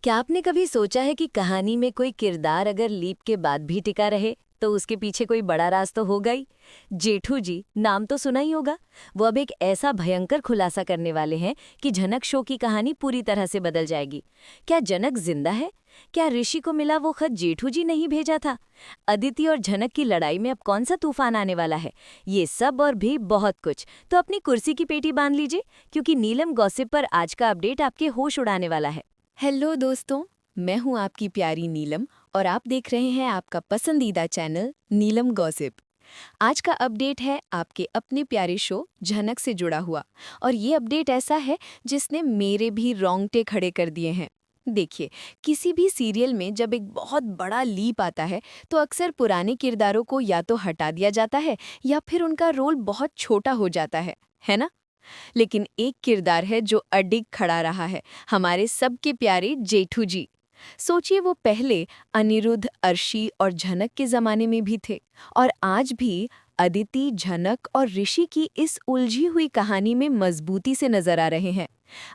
क्या आपने कभी सोचा है कि कहानी में कोई किरदार अगर लीप के बाद भी टिका रहे तो उसके पीछे कोई बड़ा राज तो होगा ही। जेठू जी नाम तो सुना ही होगा। वो अब एक ऐसा भयंकर खुलासा करने वाले हैं कि जनक शो की कहानी पूरी तरह से बदल जाएगी। क्या जनक जिंदा है? क्या ऋषि को मिला वो खत जेठू जी नहीं भेजा था? अदिति और जनक की लड़ाई में अब कौन सा तूफान आने वाला है? ये सब और भी बहुत कुछ। तो अपनी कुर्सी की पेटी बांध लीजिए, क्योंकि नीलम गॉसिप पर आज का अपडेट आपके होश उड़ाने वाला है। हेलो दोस्तों, मैं हूं आपकी प्यारी नीलम और आप देख रहे हैं आपका पसंदीदा चैनल नीलम गॉसिप। आज का अपडेट है आपके अपने प्यारे शो झनक से जुड़ा हुआ, और ये अपडेट ऐसा है जिसने मेरे भी रोंगटे खड़े कर दिए हैं। देखिए, किसी भी सीरियल में जब एक बहुत बड़ा लीप आता है तो अक्सर पुराने किरदारों को या तो हटा दिया जाता है या फिर उनका रोल बहुत छोटा हो जाता है ना? लेकिन एक किरदार है जो अडिग खड़ा रहा है, हमारे सबके प्यारे जेठू जी। सोचिए, वो पहले अनिरुद्ध, अर्शी और झनक के जमाने में भी थे, और आज भी अदिति, झनक और ऋषि की इस उलझी हुई कहानी में मजबूती से नजर आ रहे हैं।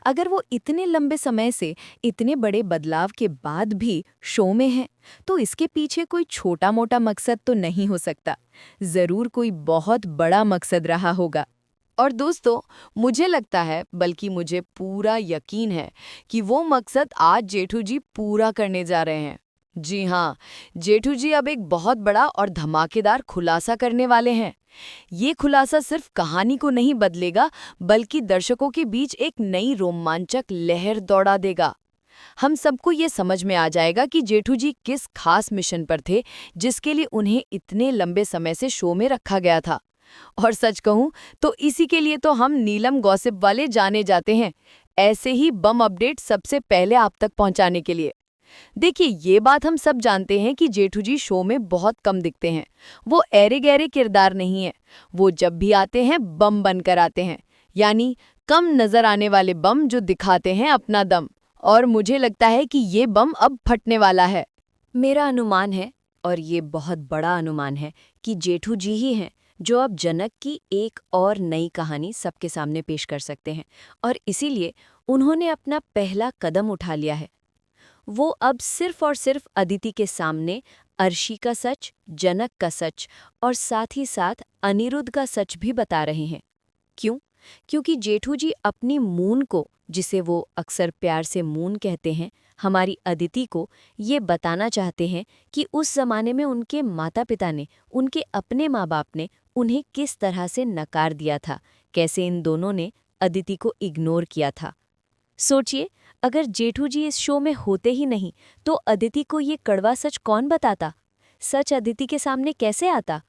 अगर वो इतने लंबे समय से, इतने बड़े बदलाव के बाद भी शो में हैं, तो इसके पीछे कोई छोटा मोटा मकसद तो नहीं हो सकता। जरूर कोई बहुत बड़ा मकसद रहा होगा। और दोस्तों, मुझे लगता है, बल्कि मुझे पूरा यकीन है कि वो मकसद आज जेठू जी पूरा करने जा रहे हैं। जी हाँ, जेठू जी अब एक बहुत बड़ा और धमाकेदार खुलासा करने वाले हैं। ये खुलासा सिर्फ कहानी को नहीं बदलेगा, बल्कि दर्शकों के बीच एक नई रोमांचक लहर दौड़ा देगा। हम सबको ये समझ में आ जाएगा कि जेठू जी किस खास मिशन पर थे, जिसके लिए उन्हें इतने लंबे समय से शो में रखा गया था। और सच कहूं तो इसी के लिए तो हम नीलम गॉसिप वाले जाने जाते हैं, ऐसे ही बम अपडेट सबसे पहले आप तक पहुंचाने के लिए। देखिए, ये बात हम सब जानते हैं कि जेठू जी शो में बहुत कम दिखते हैं। वो ऐरे गहरे किरदार नहीं है। वो जब भी आते हैं बम बनकर आते हैं, यानी कम नजर आने वाले बम जो दिखाते हैं अपना दम। और मुझे लगता है कि ये बम अब फटने वाला है। मेरा अनुमान है, और ये बहुत बड़ा अनुमान है, कि जेठू जी ही हैं जो अब जनक की एक और नई कहानी सबके सामने पेश कर सकते हैं। और इसीलिए उन्होंने अपना पहला कदम उठा लिया है। वो अब सिर्फ और सिर्फ अदिति के सामने अर्शी का सच, जनक का सच और साथ ही साथ अनिरुद्ध का सच भी बता रहे हैं। क्यों? क्योंकि जेठू जी अपनी मून को, जिसे वो अक्सर प्यार से मून कहते हैं, हमारी अदिति को ये बताना चाहते हैं कि उस जमाने में उनके माता पिता ने, उनके अपने माँ बाप ने उन्हें किस तरह से नकार दिया था, कैसे इन दोनों ने अदिति को इग्नोर किया था। सोचिए, अगर जेठू जी इस शो में होते ही नहीं तो अदिति को ये कड़वा सच कौन बताता? सच अदिति के सामने कैसे आता?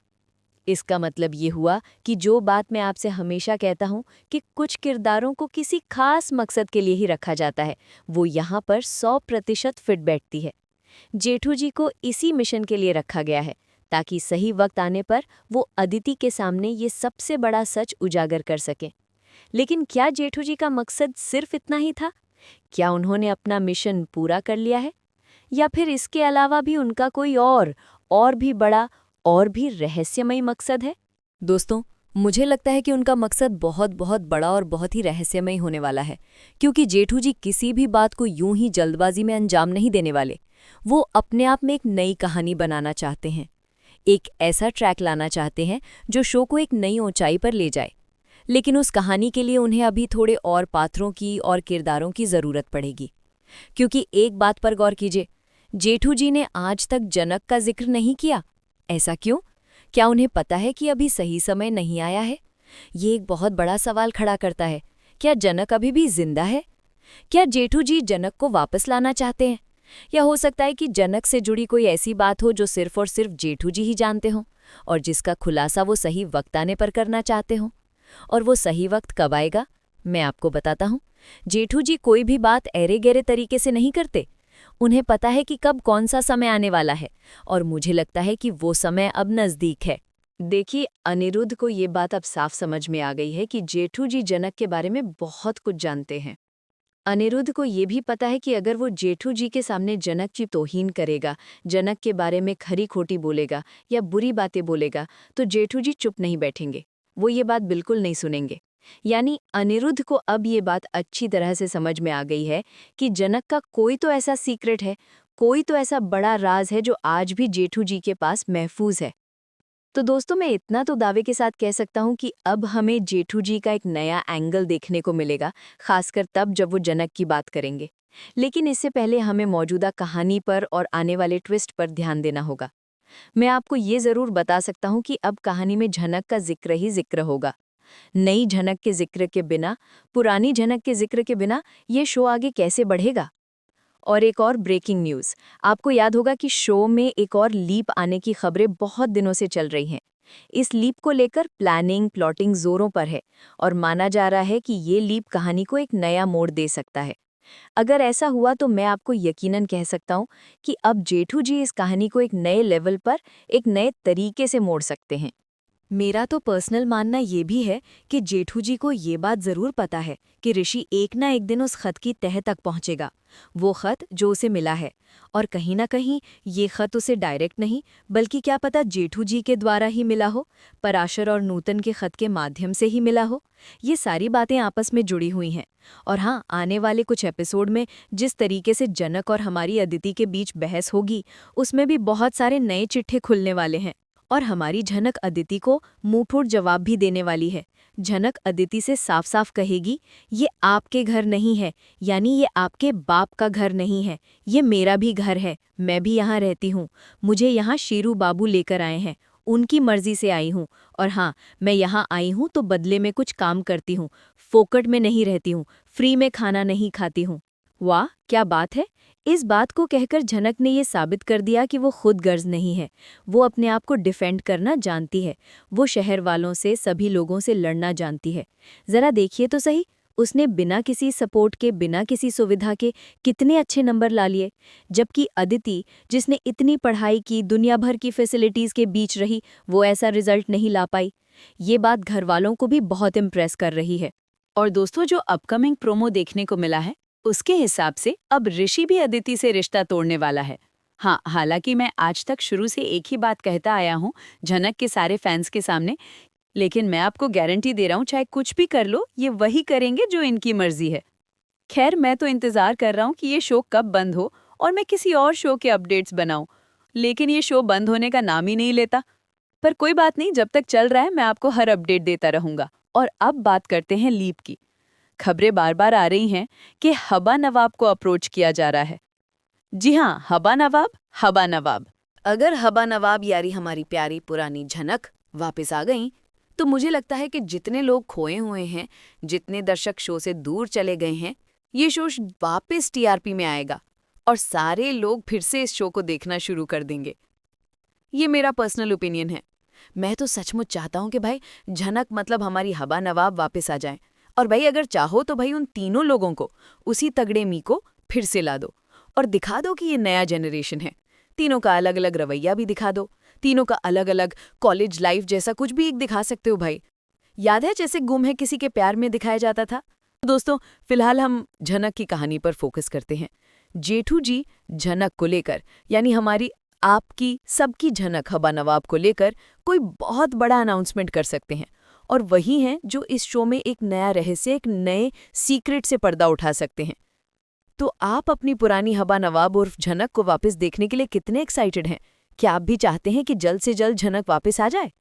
इसका मतलब ये हुआ कि जो बात मैं आपसे हमेशा कहता हूँ कि कुछ किरदारों को किसी खास मकसद के लिए ही रखा जाता है, वो यहाँ पर 100% फिट बैठती है। जेठू जी को इसी मिशन के लिए रखा गया है, ताकि सही वक्त आने पर वो अदिति के सामने ये सबसे बड़ा सच उजागर कर सकें। लेकिन क्या जेठू जी का मकसद सिर्फ इतना ही था? क्या उन्होंने अपना मिशन पूरा कर लिया है, या फिर इसके अलावा भी उनका कोई और भी बड़ा और भी रहस्यमयी मकसद है? दोस्तों, मुझे लगता है कि उनका मकसद बहुत बहुत बड़ा और बहुत ही रहस्यमयी होने वाला है, क्योंकि जेठू जी किसी भी बात को यूं ही जल्दबाजी में अंजाम नहीं देने वाले। वो अपने आप में एक नई कहानी बनाना चाहते हैं, एक ऐसा ट्रैक लाना चाहते हैं जो शो को एक नई ऊंचाई पर ले जाए। लेकिन उस कहानी के लिए उन्हें अभी थोड़े और पात्रों की और किरदारों की ज़रूरत पड़ेगी। क्योंकि एक बात पर गौर कीजिए, जेठू जी ने आज तक जनक का जिक्र नहीं किया। ऐसा क्यों? क्या उन्हें पता है कि अभी सही समय नहीं आया है? ये एक बहुत बड़ा सवाल खड़ा करता है। क्या जनक अभी भी जिंदा है? क्या जेठू जी जनक को वापस लाना चाहते हैं? या हो सकता है कि जनक से जुड़ी कोई ऐसी बात हो जो सिर्फ और सिर्फ जेठू जी ही जानते हों, और जिसका खुलासा वो सही वक्त आने पर करना चाहते हों। और वो सही वक्त कब आएगा, मैं आपको बताता हूँ। जेठू जी कोई भी बात ऐरे गहरे तरीके से नहीं करते। उन्हें पता है कि कब कौन सा समय आने वाला है, और मुझे लगता है कि वो समय अब नज़दीक है। देखिए, अनिरुद्ध को ये बात अब साफ समझ में आ गई है कि जेठू जी जनक के बारे में बहुत कुछ जानते हैं। अनिरुद्ध को ये भी पता है कि अगर वो जेठू जी के सामने जनक की तौहीन करेगा, जनक के बारे में खरी खोटी बोलेगा या बुरी बातें बोलेगा, तो जेठू जी चुप नहीं बैठेंगे। वो ये बात बिल्कुल नहीं सुनेंगे। यानी अनिरुद्ध को अब ये बात अच्छी तरह से समझ में आ गई है कि जनक का कोई तो ऐसा सीक्रेट है, कोई तो ऐसा बड़ा राज है जो आज भी जेठू जी के पास महफूज है। तो दोस्तों, मैं इतना तो दावे के साथ कह सकता हूँ कि अब हमें जेठू जी का एक नया एंगल देखने को मिलेगा, खासकर तब जब वो जनक की बात करेंगे। लेकिन इससे पहले हमें मौजूदा कहानी पर और आने वाले ट्विस्ट पर ध्यान देना होगा। मैं आपको ये ज़रूर बता सकता हूँ कि अब कहानी में झनक का जिक्र ही जिक्र होगा। नई झनक के जिक्र के बिना, पुरानी झनक के जिक्र के बिना ये शो आगे कैसे बढ़ेगा? और एक और ब्रेकिंग न्यूज़, आपको याद होगा कि शो में एक और लीप आने की खबरें बहुत दिनों से चल रही हैं। इस लीप को लेकर प्लानिंग, प्लॉटिंग जोरों पर है और माना जा रहा है कि ये लीप कहानी को एक नया मोड़ दे सकता है। अगर ऐसा हुआ तो मैं आपको यकीनन कह सकता हूँ कि अब जेठू जी इस कहानी को एक नए लेवल पर, एक नए तरीके से मोड़ सकते हैं। मेरा तो पर्सनल मानना ये भी है कि जेठू जी को ये बात ज़रूर पता है कि ऋषि एक ना एक दिन उस खत की तह तक पहुंचेगा, वो खत जो उसे मिला है। और कहीं ना कहीं ये खत उसे डायरेक्ट नहीं, बल्कि क्या पता जेठू जी के द्वारा ही मिला हो, पराशर और नूतन के खत के माध्यम से ही मिला हो। ये सारी बातें आपस में जुड़ी हुई हैं। और हाँ, आने वाले कुछ एपिसोड में जिस तरीके से जनक और हमारी अदिति के बीच बहस होगी, उसमें भी बहुत सारे नए चिट्ठे खुलने वाले हैं। और हमारी झनक अदिति को मुंहफोड़ जवाब भी देने वाली है। झनक अदिति से साफ साफ कहेगी, ये आपके घर नहीं है, यानी ये आपके बाप का घर नहीं है, ये मेरा भी घर है, मैं भी यहाँ रहती हूँ। मुझे यहाँ शेरू बाबू लेकर आए हैं, उनकी मर्जी से आई हूँ। और हाँ, मैं यहाँ आई हूँ तो बदले में कुछ काम करती हूँ, फोकट में नहीं रहती हूँ, फ्री में खाना नहीं खाती हूँ। वाह, क्या बात है! इस बात को कहकर झनक ने ये साबित कर दिया कि वो खुद गर्ज नहीं है। वो अपने आप को डिफेंड करना जानती है। वो शहर वालों से, सभी लोगों से लड़ना जानती है। जरा देखिए तो सही, उसने बिना किसी सपोर्ट के, बिना किसी सुविधा के कितने अच्छे नंबर ला लिए। जबकि अदिति, जिसने इतनी पढ़ाई की, दुनिया भर की फैसिलिटीज़ के बीच रही, वो ऐसा रिजल्ट नहीं ला पाई। ये बात घर वालों को भी बहुत इम्प्रेस कर रही है। और दोस्तों, जो अपकमिंग प्रोमो देखने को मिला है, उसके हिसाब से अब ऋषि भी अदिति से रिश्ता तोड़ने वाला है। हाँ, हालांकि मैं आज तक शुरू से एक ही बात कहता आया हूँ झनक के सारे फैंस के सामने, लेकिन मैं आपको गारंटी दे रहा हूँ, चाहे कुछ भी कर लो, ये वही करेंगे जो इनकी मर्जी है। खैर, मैं तो इंतजार कर रहा हूँ कि ये शो कब बंद हो और मैं किसी और शो के अपडेट्स बनाऊं, लेकिन ये शो बंद होने का नाम ही नहीं लेता। पर कोई बात नहीं, जब तक चल रहा है मैं आपको हर अपडेट देता रहूंगा। और अब बात करते हैं लीप की। खबरें बार बार आ रही हैं कि हबा नवाब को अप्रोच किया जा रहा है। जी हाँ, हबा नवाब, हबा नवाब। अगर हबा नवाब यारी हमारी प्यारी पुरानी झनक वापस आ गई, तो मुझे लगता है कि जितने लोग खोए हुए हैं, जितने दर्शक शो से दूर चले गए हैं, ये शो वापस टीआरपी में आएगा और सारे लोग फिर से इस शो को देखना शुरू कर देंगे। ये मेरा पर्सनल ओपिनियन है। मैं तो सचमुच चाहता हूँ कि भाई झनक मतलब हमारी हबा नवाब वापस आ जाए। और भाई अगर चाहो तो भाई उन तीनों लोगों को, उसी तगड़े मी को फिर से ला दो और दिखा दो कि ये नया जनरेशन है। तीनों का अलग अलग रवैया भी दिखा दो, तीनों का अलग अलग कॉलेज लाइफ जैसा कुछ भी एक दिखा सकते हो भाई। याद है जैसे गुम है किसी के प्यार में दिखाया जाता था? दोस्तों, फिलहाल हम झनक की कहानी पर फोकस करते हैं। जेठू जी झनक को लेकर, यानी हमारी, आपकी, सबकी झनक हबा नवाब को लेकर कोई बहुत बड़ा अनाउंसमेंट कर सकते हैं। और वही हैं जो इस शो में एक नया रहस्य, एक नए सीक्रेट से पर्दा उठा सकते हैं। तो आप अपनी पुरानी हबा नवाब उर्फ झनक को वापस देखने के लिए कितने एक्साइटेड हैं? क्या आप भी चाहते हैं कि जल्द से जल्द झनक वापस आ जाए?